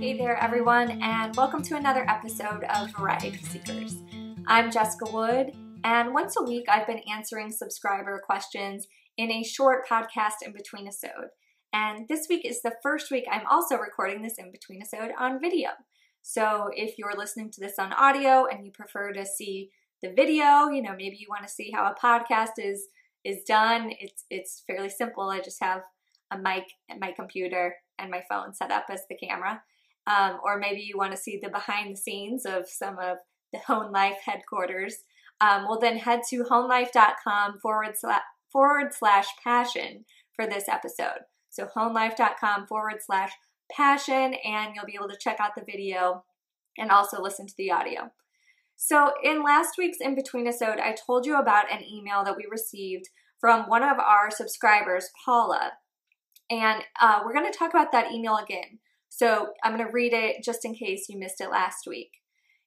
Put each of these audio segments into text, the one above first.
Hey there, everyone, and welcome to another episode of Variety Seekers. I'm Jessica Wood, and once a week I've been answering subscriber questions in a short podcast in between episode. And this week is the first week I'm also recording this in between episode on video. So if you're listening to this on audio and you prefer to see the video, maybe you want to see how a podcast is done, it's fairly simple. I just have a mic and my computer and my phone set up as the camera. Or maybe you want to see the behind the scenes of some of the Hone Life headquarters. Well, then head to honelife.com/passion for this episode. So honelife.com/passion, and you'll be able to check out the video and also listen to the audio. So in last week's in-between episode, I told you about an email that we received from one of our subscribers, Paula. And we're going to talk about that email again. So I'm going to read it just in case you missed it last week.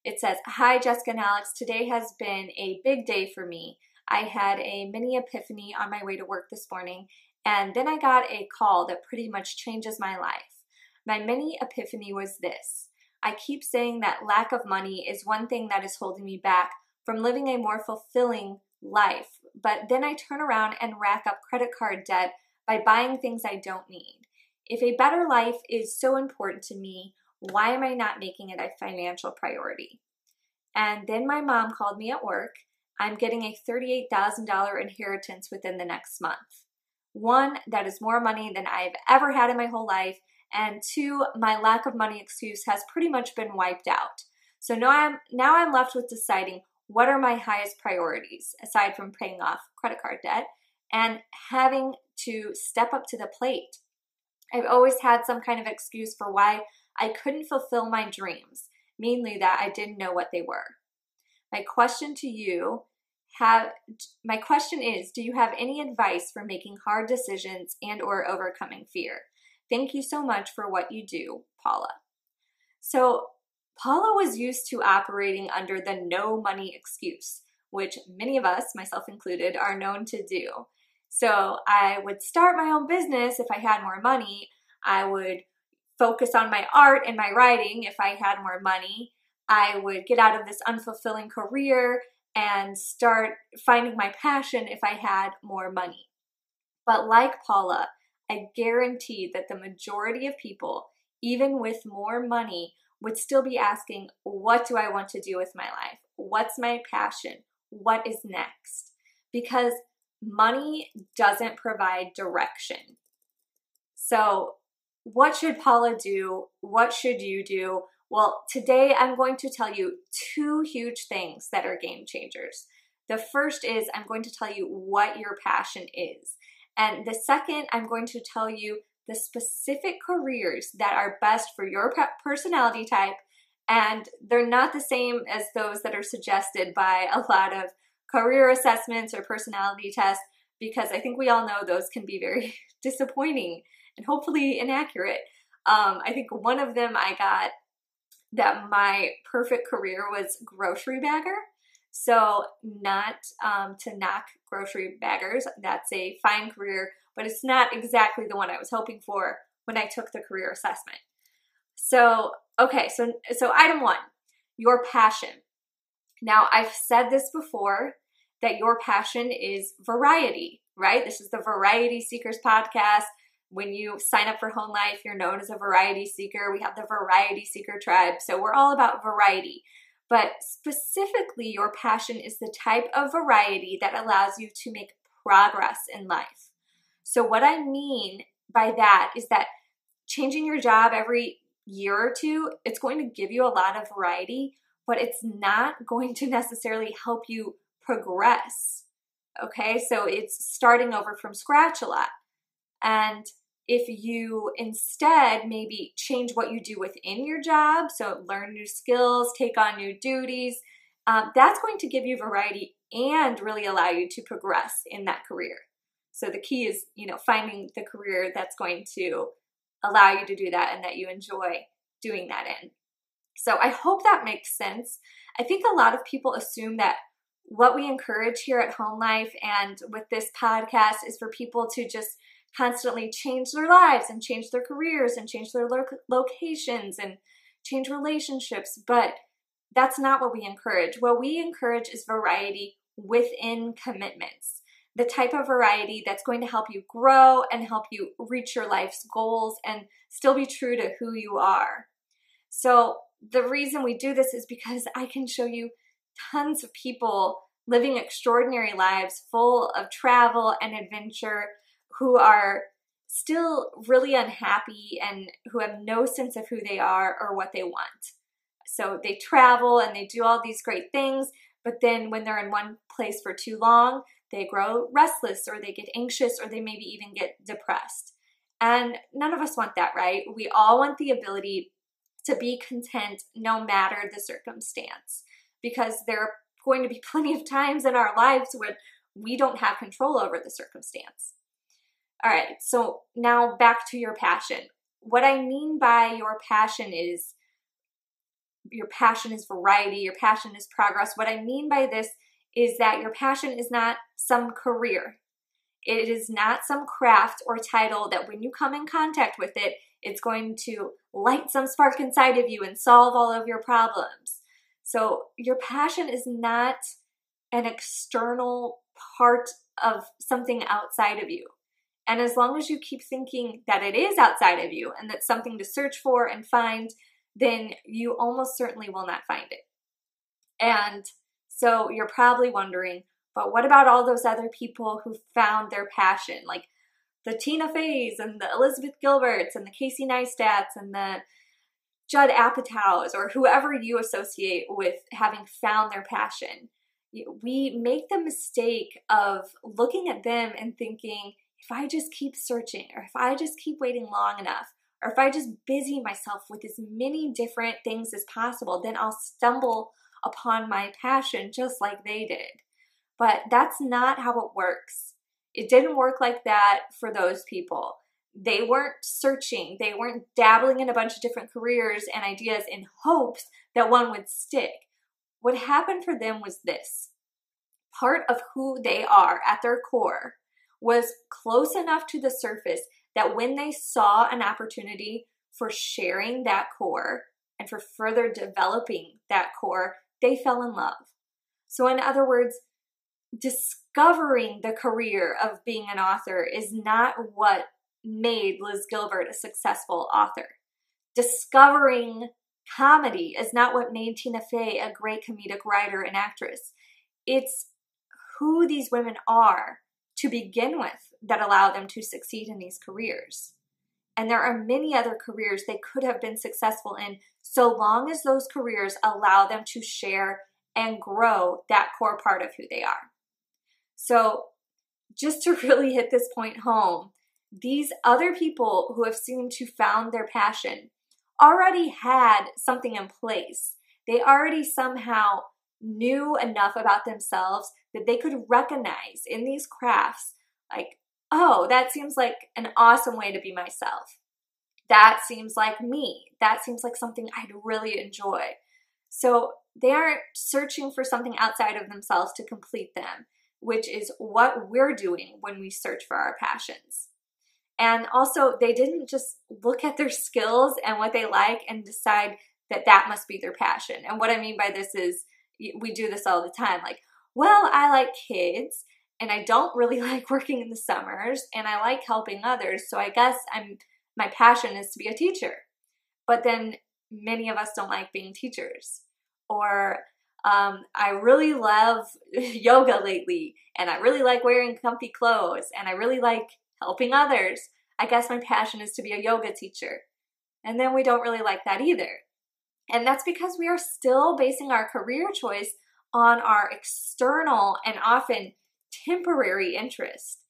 It says, "Hi, Jessica and Alex. Today has been a big day for me. I had a mini epiphany on my way to work this morning, and then I got a call that pretty much changes my life. My mini epiphany was this. I keep saying that lack of money is one thing that is holding me back from living a more fulfilling life, but then I turn around and rack up credit card debt by buying things I don't need. If a better life is so important to me, why am I not making it a financial priority? And then my mom called me at work. I'm getting a $38,000 inheritance within the next month. One, that is more money than I've ever had in my whole life. And two, my lack of money excuse has pretty much been wiped out. So now I'm left with deciding what are my highest priorities, aside from paying off credit card debt, and having to step up to the plate. I've always had some kind of excuse for why I couldn't fulfill my dreams, mainly that I didn't know what they were. My question is, do you have any advice for making hard decisions and or overcoming fear? Thank you so much for what you do, Paula." So Paula was used to operating under the no money excuse, which many of us, myself included, are known to do. So I would start my own business if I had more money. I would focus on my art and my writing if I had more money. I would get out of this unfulfilling career and start finding my passion if I had more money. But like Paula, I guarantee that the majority of people, even with more money, would still be asking, what do I want to do with my life? What's my passion? What is next? Because money doesn't provide direction. So what should Paula do? What should you do? Well, today I'm going to tell you two huge things that are game changers. The first is I'm going to tell you what your passion is. And the second, I'm going to tell you the specific careers that are best for your personality type. And they're not the same as those that are suggested by a lot of career assessments or personality tests, because I think we all know those can be very disappointing and hopefully inaccurate. I think one of them I got that my perfect career was grocery bagger. So not to knock grocery baggers, that's a fine career, but it's not exactly the one I was hoping for when I took the career assessment. So item one, your passion. Now, I've said this before, that your passion is variety, right? This is the Variety Seekers podcast. When you sign up for Hone Life, you're known as a variety seeker. We have the Variety Seeker tribe. So we're all about variety. But specifically, your passion is the type of variety that allows you to make progress in life. So what I mean by that is that changing your job every year or two, it's going to give you a lot of variety, but it's not going to necessarily help you progress. Okay, so it's starting over from scratch a lot. And if you instead maybe change what you do within your job, so learn new skills, take on new duties, that's going to give you variety and really allow you to progress in that career. So the key is, finding the career that's going to allow you to do that and that you enjoy doing that in. So I hope that makes sense. I think a lot of people assume that what we encourage here at Hone Life and with this podcast is for people to just constantly change their lives and change their careers and change their locations and change relationships. But that's not what we encourage. What we encourage is variety within commitments. The type of variety that's going to help you grow and help you reach your life's goals and still be true to who you are. So the reason we do this is because I can show you tons of people living extraordinary lives full of travel and adventure who are still really unhappy and who have no sense of who they are or what they want. So they travel and they do all these great things, but then when they're in one place for too long, they grow restless or they get anxious or they maybe even get depressed. And none of us want that, right? We all want the ability to be content no matter the circumstance, because there are going to be plenty of times in our lives when we don't have control over the circumstance. All right, so now back to your passion. What I mean by your passion is variety, your passion is progress. What I mean by this is that your passion is not some career. It is not some craft or title that when you come in contact with it, it's going to light some spark inside of you and solve all of your problems. So your passion is not an external part of something outside of you. And as long as you keep thinking that it is outside of you and that's something to search for and find, then you almost certainly will not find it. And so you're probably wondering, but what about all those other people who found their passion? Like the Tina Feys and the Elizabeth Gilberts and the Casey Neistats and the Judd Apatows or whoever you associate with having found their passion. We make the mistake of looking at them and thinking, if I just keep searching, or if I just keep waiting long enough, or if I just busy myself with as many different things as possible, then I'll stumble upon my passion just like they did. But that's not how it works. It didn't work like that for those people. They weren't searching. They weren't dabbling in a bunch of different careers and ideas in hopes that one would stick. What happened for them was this. Part of who they are at their core was close enough to the surface that when they saw an opportunity for sharing that core and for further developing that core, they fell in love. So in other words, discovering the career of being an author is not what made Liz Gilbert a successful author. Discovering comedy is not what made Tina Fey a great comedic writer and actress. It's who these women are to begin with that allow them to succeed in these careers. And there are many other careers they could have been successful in, so long as those careers allow them to share and grow that core part of who they are. So just to really hit this point home, these other people who have seemed to found their passion already had something in place. They already somehow knew enough about themselves that they could recognize in these crafts, like, oh, that seems like an awesome way to be myself. That seems like me. That seems like something I'd really enjoy. So they aren't searching for something outside of themselves to complete them, which is what we're doing when we search for our passions. And also, they didn't just look at their skills and what they like and decide that that must be their passion. And what I mean by this is, we do this all the time. Like, well, I like kids, and I don't really like working in the summers, and I like helping others, so I guess my passion is to be a teacher. But then many of us don't like being teachers. Or I really love yoga lately, and I really like wearing comfy clothes, and I really like helping others. I guess my passion is to be a yoga teacher. And then we don't really like that either. And that's because we are still basing our career choice on our external and often temporary interest.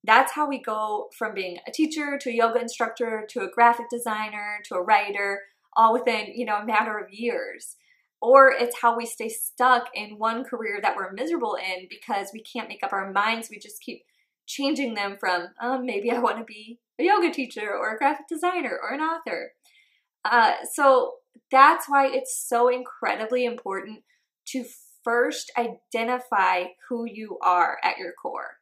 That's how we go from being a teacher to a yoga instructor to a graphic designer to a writer, all within, a matter of years. Or it's how we stay stuck in one career that we're miserable in because we can't make up our minds. We just keep changing them from, maybe I want to be a yoga teacher or a graphic designer or an author. So that's why it's so incredibly important to first identify who you are at your core.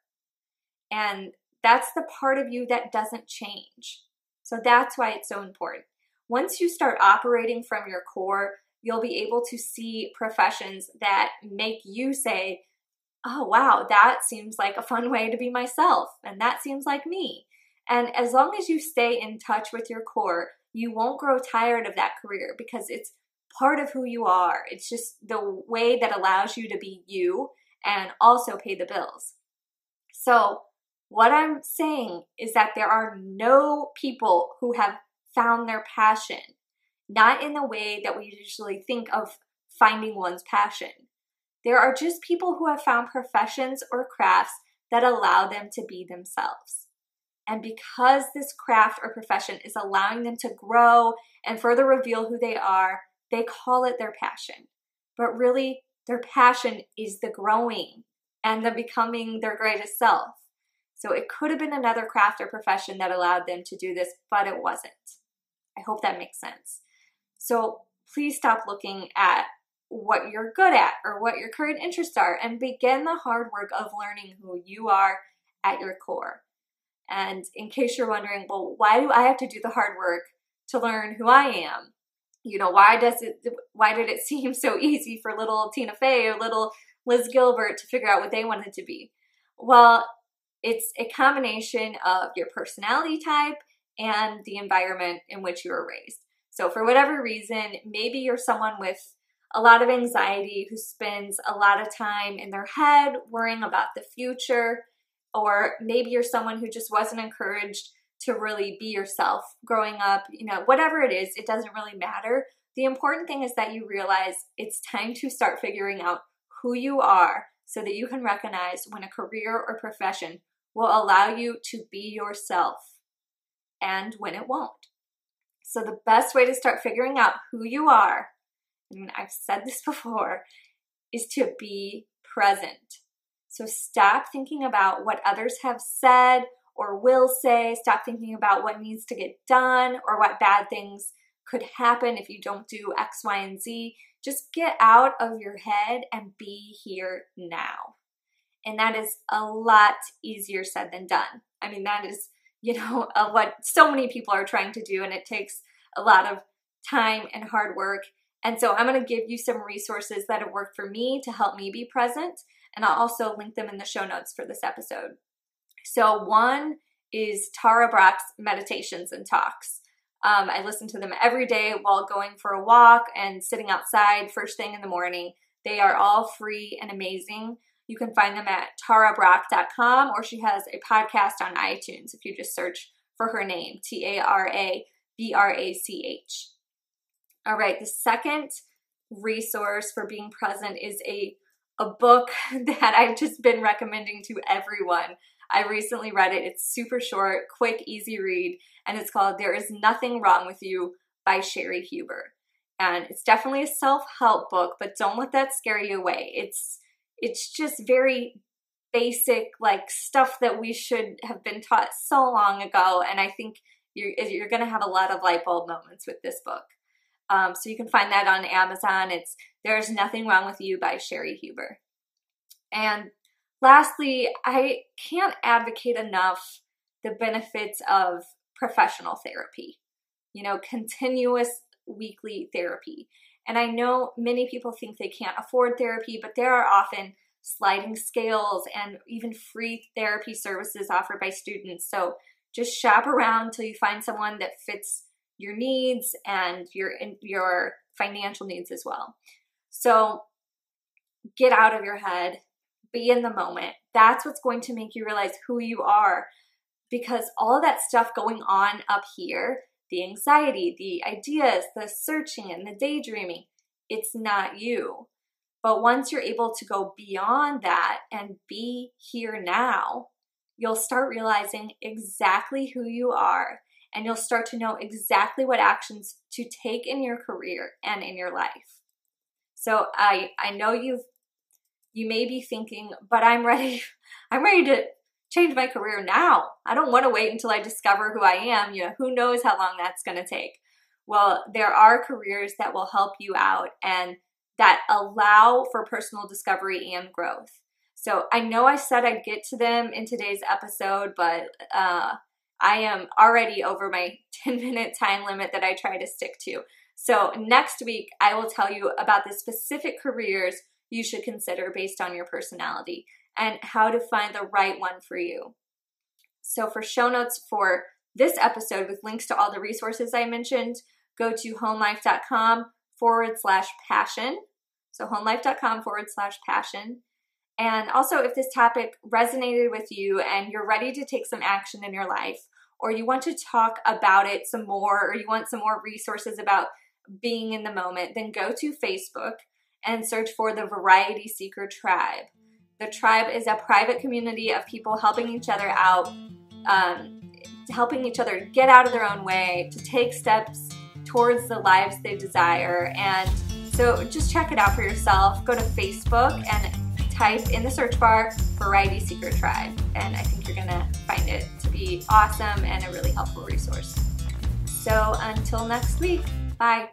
And that's the part of you that doesn't change. So that's why it's so important. Once you start operating from your core, you'll be able to see professions that make you say, oh, wow, that seems like a fun way to be myself, and that seems like me. And as long as you stay in touch with your core, you won't grow tired of that career because it's part of who you are. It's just the way that allows you to be you and also pay the bills. So what I'm saying is that there are no people who have found their passion, not in the way that we usually think of finding one's passion. There are just people who have found professions or crafts that allow them to be themselves. And because this craft or profession is allowing them to grow and further reveal who they are, they call it their passion. But really, their passion is the growing and the becoming their greatest self. So it could have been another craft or profession that allowed them to do this, but it wasn't. I hope that makes sense. So please stop looking at what you're good at or what your current interests are and begin the hard work of learning who you are at your core. And in case you're wondering, well, why do I have to do the hard work to learn who I am? Why did it seem so easy for little Tina Fey or little Liz Gilbert to figure out what they wanted to be? Well, it's a combination of your personality type and the environment in which you were raised. So for whatever reason, maybe you're someone with a lot of anxiety who spends a lot of time in their head worrying about the future, or maybe you're someone who just wasn't encouraged to really be yourself growing up. Whatever it is, it doesn't really matter. The important thing is that you realize it's time to start figuring out who you are so that you can recognize when a career or profession will allow you to be yourself and when it won't. So the best way to start figuring out who you are, and I've said this before, is to be present. So stop thinking about what others have said or will say. Stop thinking about what needs to get done or what bad things could happen if you don't do X, Y, and Z. Just get out of your head and be here now. And that is a lot easier said than done. I mean, that is, what so many people are trying to do, and it takes a lot of time and hard work. And so I'm going to give you some resources that have worked for me to help me be present, and I'll also link them in the show notes for this episode. So one is Tara Brach's Meditations and Talks. I listen to them every day while going for a walk and sitting outside first thing in the morning. They are all free and amazing. You can find them at tarabrach.com, or she has a podcast on iTunes if you just search for her name, Tarabrach. All right, the second resource for being present is a book that I've just been recommending to everyone. I recently read it. It's super short, quick, easy read, and it's called There Is Nothing Wrong With You by Sherry Huber. And it's definitely a self-help book, but don't let that scare you away. It's just very basic, like stuff that we should have been taught so long ago, and I think you're going to have a lot of light bulb moments with this book. So you can find that on Amazon. It's There's Nothing Wrong With You by Sherry Huber. And lastly, I can't advocate enough the benefits of professional therapy, continuous weekly therapy. And I know many people think they can't afford therapy, but there are often sliding scales and even free therapy services offered by students. So just shop around till you find someone that fits your needs and your financial needs as well. So get out of your head, be in the moment. That's what's going to make you realize who you are, because all of that stuff going on up here, the anxiety, the ideas, the searching and the daydreaming, it's not you. But once you're able to go beyond that and be here now, you'll start realizing exactly who you are, and you'll start to know exactly what actions to take in your career and in your life. So I know you may be thinking, but I'm ready to change my career now. I don't want to wait until I discover who I am. Who knows how long that's going to take. Well, there are careers that will help you out and that allow for personal discovery and growth. So I know I said I'd get to them in today's episode, but I am already over my 10-minute time limit that I try to stick to. So next week, I will tell you about the specific careers you should consider based on your personality and how to find the right one for you. So for show notes for this episode with links to all the resources I mentioned, go to homelife.com/passion. So homelife.com/passion. And also, if this topic resonated with you and you're ready to take some action in your life, or you want to talk about it some more, or you want some more resources about being in the moment, then go to Facebook and search for the Variety Seeker Tribe. The tribe is a private community of people helping each other out, helping each other get out of their own way, to take steps towards the lives they desire. And so just check it out for yourself. Go to Facebook and type in the search bar Variety Seeker Tribe, and I think you're gonna find it to be awesome and a really helpful resource. So until next week, bye.